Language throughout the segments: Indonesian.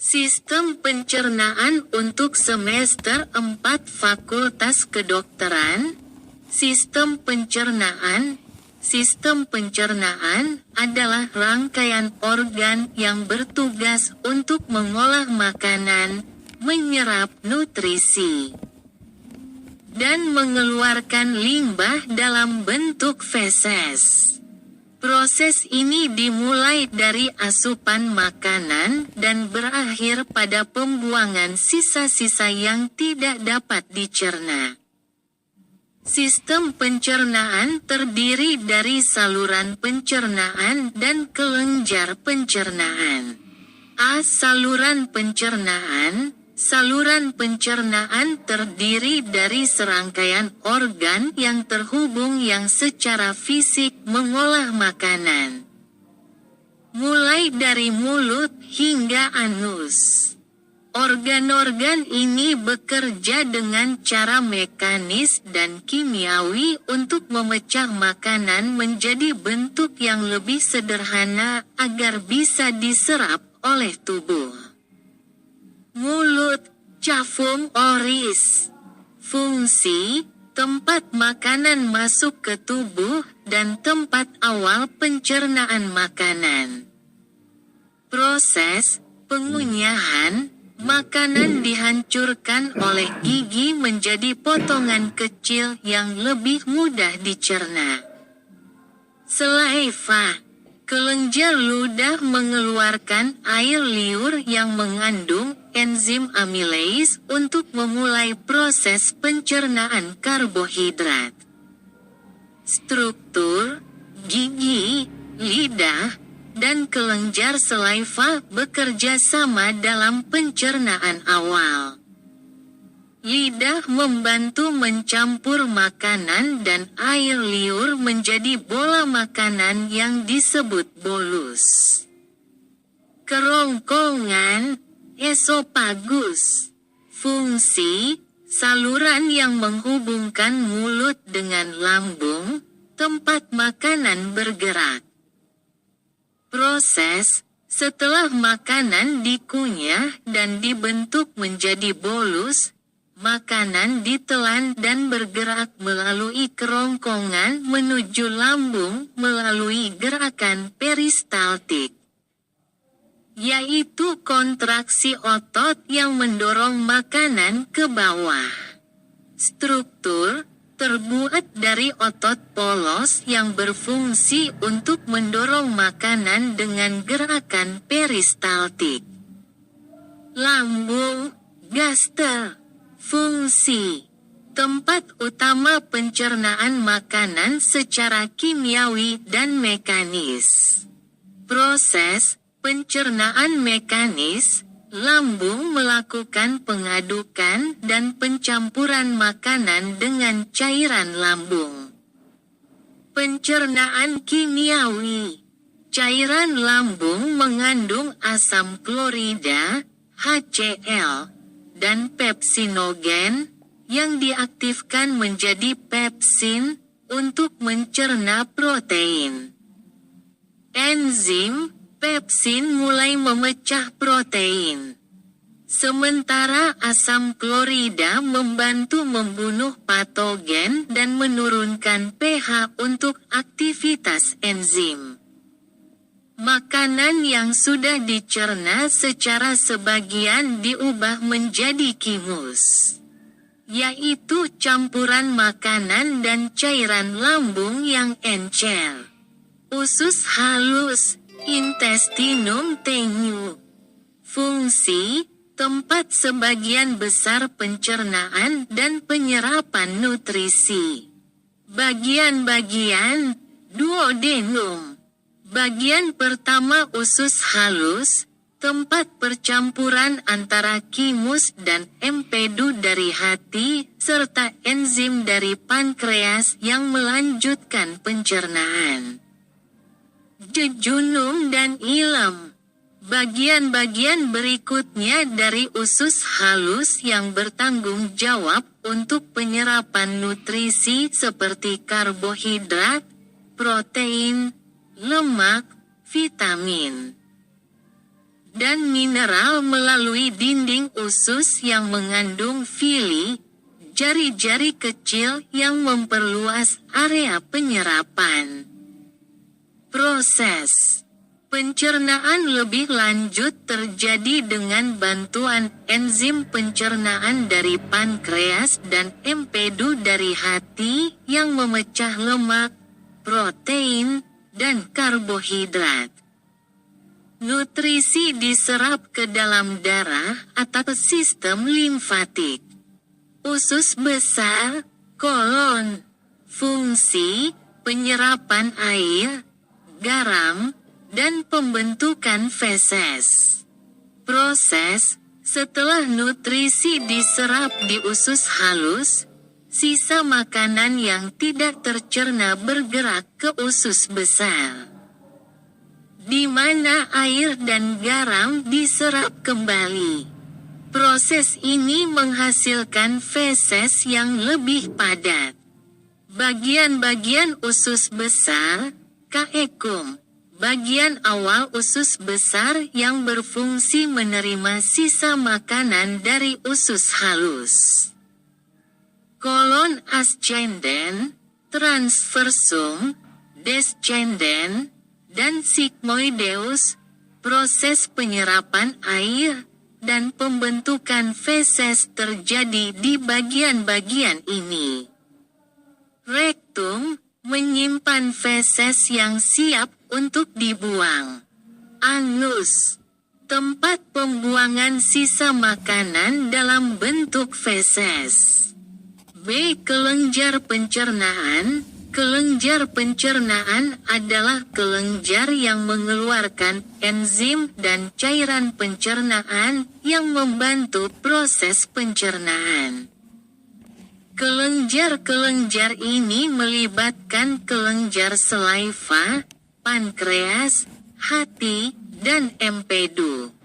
Sistem pencernaan untuk semester 4 Fakultas Kedokteran. Sistem pencernaan adalah rangkaian organ yang bertugas untuk mengolah makanan, menyerap nutrisi, dan mengeluarkan limbah dalam bentuk feses. Proses ini dimulai dari asupan makanan dan berakhir pada pembuangan sisa-sisa yang tidak dapat dicerna. Sistem pencernaan terdiri dari saluran pencernaan dan kelenjar pencernaan. Saluran pencernaan. Saluran pencernaan terdiri dari serangkaian organ yang terhubung yang secara fisik mengolah makanan, mulai dari mulut hingga anus. Organ-organ ini bekerja dengan cara mekanis dan kimiawi untuk memecah makanan menjadi bentuk yang lebih sederhana agar bisa diserap oleh tubuh. Mulut, cavum oris. Fungsi, tempat makanan masuk ke tubuh dan tempat awal pencernaan makanan. Proses, pengunyahan. Makanan dihancurkan oleh gigi menjadi potongan kecil yang lebih mudah dicerna. Saliva. Kelenjar ludah mengeluarkan air liur yang mengandung enzim amilase untuk memulai proses pencernaan karbohidrat. Struktur, gigi, lidah, dan kelenjar saliva bekerja sama dalam pencernaan awal. Lidah membantu mencampur makanan dan air liur menjadi bola makanan yang disebut bolus. Kerongkongan, esofagus. Fungsi, saluran yang menghubungkan mulut dengan lambung, tempat makanan bergerak. Proses, setelah makanan dikunyah dan dibentuk menjadi bolus, makanan ditelan dan bergerak melalui kerongkongan menuju lambung melalui gerakan peristaltik, yaitu kontraksi otot yang mendorong makanan ke bawah. Struktur, terbuat dari otot polos yang berfungsi untuk mendorong makanan dengan gerakan peristaltik. Lambung, gaster. Fungsi, tempat utama pencernaan makanan secara kimiawi dan mekanis. Proses, pencernaan mekanis. Lambung melakukan pengadukan dan pencampuran makanan dengan cairan lambung. Pencernaan kimiawi. Cairan lambung mengandung asam klorida, HCl, dan pepsinogen, yang diaktifkan menjadi pepsin, untuk mencerna protein. Enzim, pepsin mulai memecah protein. Sementara asam klorida membantu membunuh patogen dan menurunkan pH untuk aktivitas enzim. Makanan yang sudah dicerna secara sebagian diubah menjadi kimus, yaitu campuran makanan dan cairan lambung yang encer. Usus halus, intestinum tenue. Fungsi, tempat sebagian besar pencernaan dan penyerapan nutrisi. Bagian-bagian, duodenum. Bagian pertama usus halus, tempat percampuran antara kimus dan empedu dari hati, serta enzim dari pankreas yang melanjutkan pencernaan. Jejunum dan ileum. Bagian-bagian berikutnya dari usus halus yang bertanggung jawab untuk penyerapan nutrisi seperti karbohidrat, protein, lemak, vitamin, dan mineral melalui dinding usus yang mengandung villi, jari-jari kecil yang memperluas area penyerapan. Proses pencernaan lebih lanjut terjadi dengan bantuan enzim pencernaan dari pankreas dan empedu dari hati yang memecah lemak, protein, dan karbohidrat. Nutrisi diserap ke dalam darah atau sistem limfatik. Usus besar, kolon, fungsi, penyerapan air, garam, dan pembentukan feses. Proses, setelah nutrisi diserap di usus halus, sisa makanan yang tidak tercerna bergerak ke usus besar, di mana air dan garam diserap kembali. Proses ini menghasilkan feses yang lebih padat. Bagian-bagian usus besar, caecum, bagian awal usus besar yang berfungsi menerima sisa makanan dari usus halus. Kolon ascendens, transversum, descendens, dan sigmoideus, proses penyerapan air dan pembentukan feses terjadi di bagian-bagian ini. Rektum menyimpan feses yang siap untuk dibuang. Anus, tempat pembuangan sisa makanan dalam bentuk feses. B. Kelenjar pencernaan. Kelenjar pencernaan adalah kelenjar yang mengeluarkan enzim dan cairan pencernaan yang membantu proses pencernaan. Kelenjar-kelenjar ini melibatkan kelenjar saliva, pankreas, hati, dan empedu.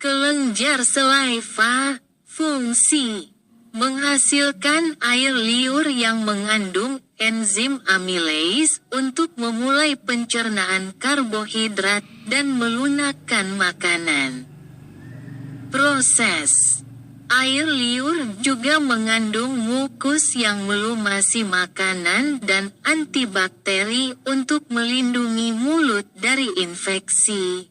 Kelenjar saliva, fungsi, menghasilkan air liur yang mengandung enzim amilase untuk memulai pencernaan karbohidrat dan melunakkan makanan. Proses air liur juga mengandung mukus yang melumasi makanan dan antibakteri untuk melindungi mulut dari infeksi.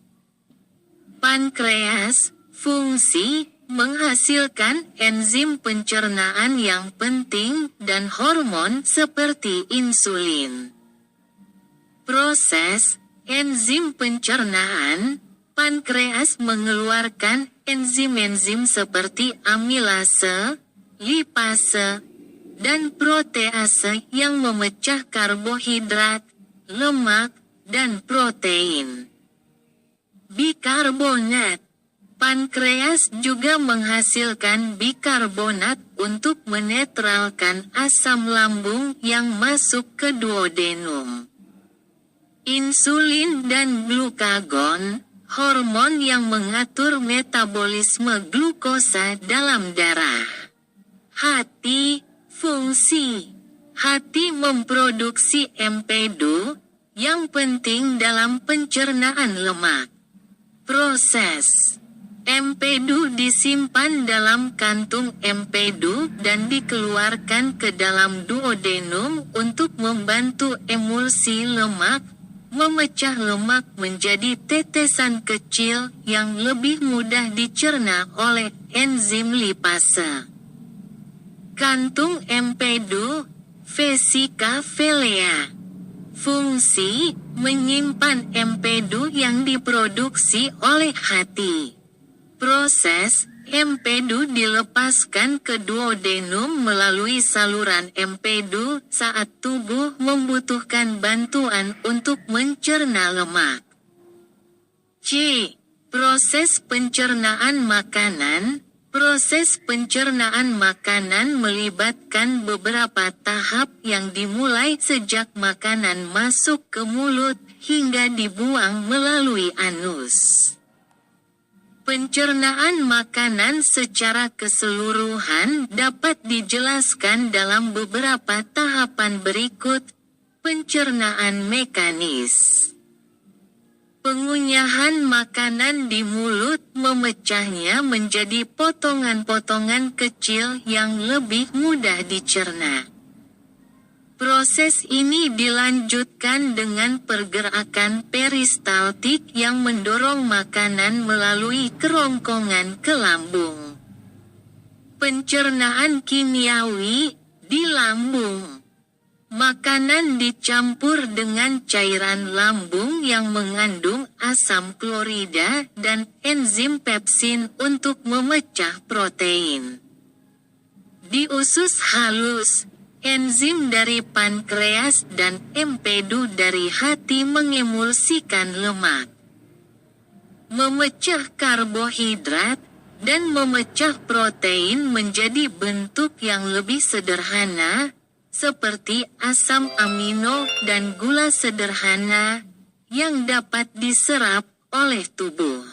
Pankreas, fungsi, menghasilkan enzim pencernaan yang penting dan hormon seperti insulin. Proses enzim pencernaan, pankreas mengeluarkan enzim-enzim seperti amilase, lipase, dan protease yang memecah karbohidrat, lemak, dan protein. Bikarbonat. Pankreas juga menghasilkan bikarbonat untuk menetralkan asam lambung yang masuk ke duodenum. Insulin dan glukagon, hormon yang mengatur metabolisme glukosa dalam darah. Hati, fungsi. Hati memproduksi empedu, yang penting dalam pencernaan lemak. Proses empedu disimpan dalam kantung empedu dan dikeluarkan ke dalam duodenum untuk membantu emulsi lemak, memecah lemak menjadi tetesan kecil yang lebih mudah dicerna oleh enzim lipase. Kantung empedu, vesika velea. Fungsi, menyimpan empedu yang diproduksi oleh hati. Proses, empedu dilepaskan ke duodenum melalui saluran empedu saat tubuh membutuhkan bantuan untuk mencerna lemak. C. Proses pencernaan makanan. Proses pencernaan makanan melibatkan beberapa tahap yang dimulai sejak makanan masuk ke mulut hingga dibuang melalui anus. Pencernaan makanan secara keseluruhan dapat dijelaskan dalam beberapa tahapan berikut. Pencernaan mekanis. Pengunyahan makanan di mulut memecahnya menjadi potongan-potongan kecil yang lebih mudah dicerna. Proses ini dilanjutkan dengan pergerakan peristaltik yang mendorong makanan melalui kerongkongan ke lambung. Pencernaan kimiawi di lambung. Makanan dicampur dengan cairan lambung yang mengandung asam klorida dan enzim pepsin untuk memecah protein. Di usus halus, enzim dari pankreas dan empedu dari hati mengemulsikan lemak, memecah karbohidrat, dan memecah protein menjadi bentuk yang lebih sederhana, seperti asam amino dan gula sederhana, yang dapat diserap oleh tubuh.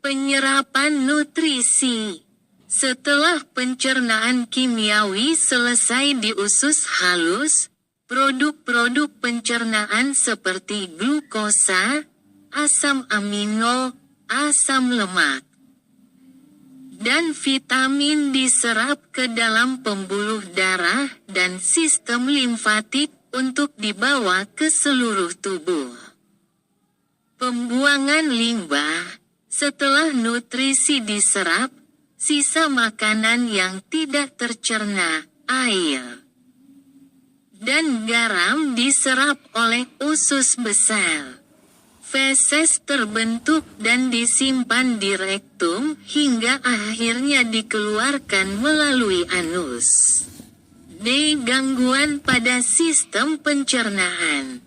Penyerapan nutrisi. Setelah pencernaan kimiawi selesai di usus halus, produk-produk pencernaan seperti glukosa, asam amino, asam lemak, dan vitamin diserap ke dalam pembuluh darah dan sistem limfatik untuk dibawa ke seluruh tubuh. Pembuangan limbah. Setelah nutrisi diserap, sisa makanan yang tidak tercerna, air, dan garam diserap oleh usus besar. Feses terbentuk dan disimpan di rektum hingga akhirnya dikeluarkan melalui anus. D. Gangguan pada sistem pencernaan.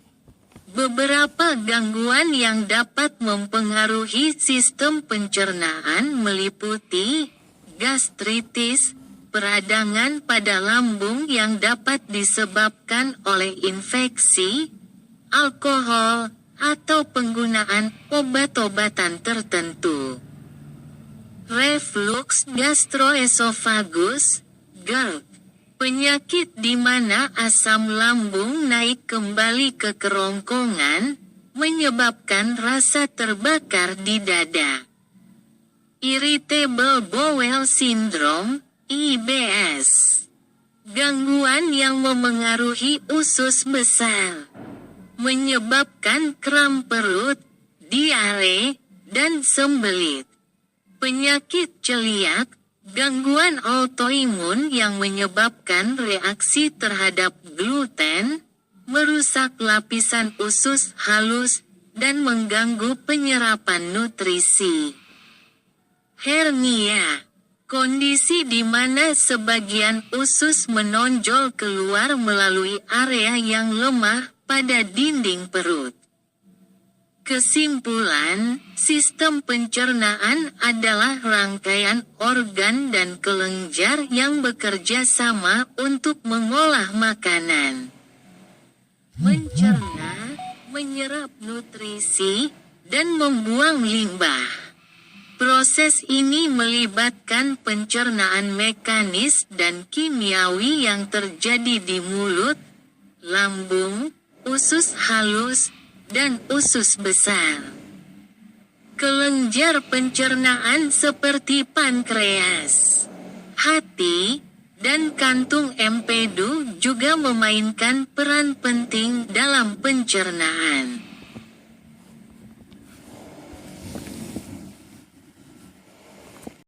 Beberapa gangguan yang dapat mempengaruhi sistem pencernaan meliputi gastritis, peradangan pada lambung yang dapat disebabkan oleh infeksi, alkohol, atau penggunaan obat-obatan tertentu. Reflux gastroesofagus, GERD, penyakit di mana asam lambung naik kembali ke kerongkongan, menyebabkan rasa terbakar di dada. Irritable bowel syndrome, IBS, gangguan yang memengaruhi usus besar, menyebabkan kram perut, diare, dan sembelit. Penyakit celiak, gangguan autoimun yang menyebabkan reaksi terhadap gluten, merusak lapisan usus halus, dan mengganggu penyerapan nutrisi. Hernia, kondisi di mana sebagian usus menonjol keluar melalui area yang lemah pada dinding perut. Kesimpulan, sistem pencernaan adalah rangkaian organ dan kelenjar yang bekerja sama untuk mengolah makanan, mencerna, menyerap nutrisi, dan membuang limbah. Proses ini melibatkan pencernaan mekanis dan kimiawi yang terjadi di mulut, lambung, usus halus, dan usus besar. Kelenjar pencernaan seperti pankreas, hati, dan kantung empedu juga memainkan peran penting dalam pencernaan.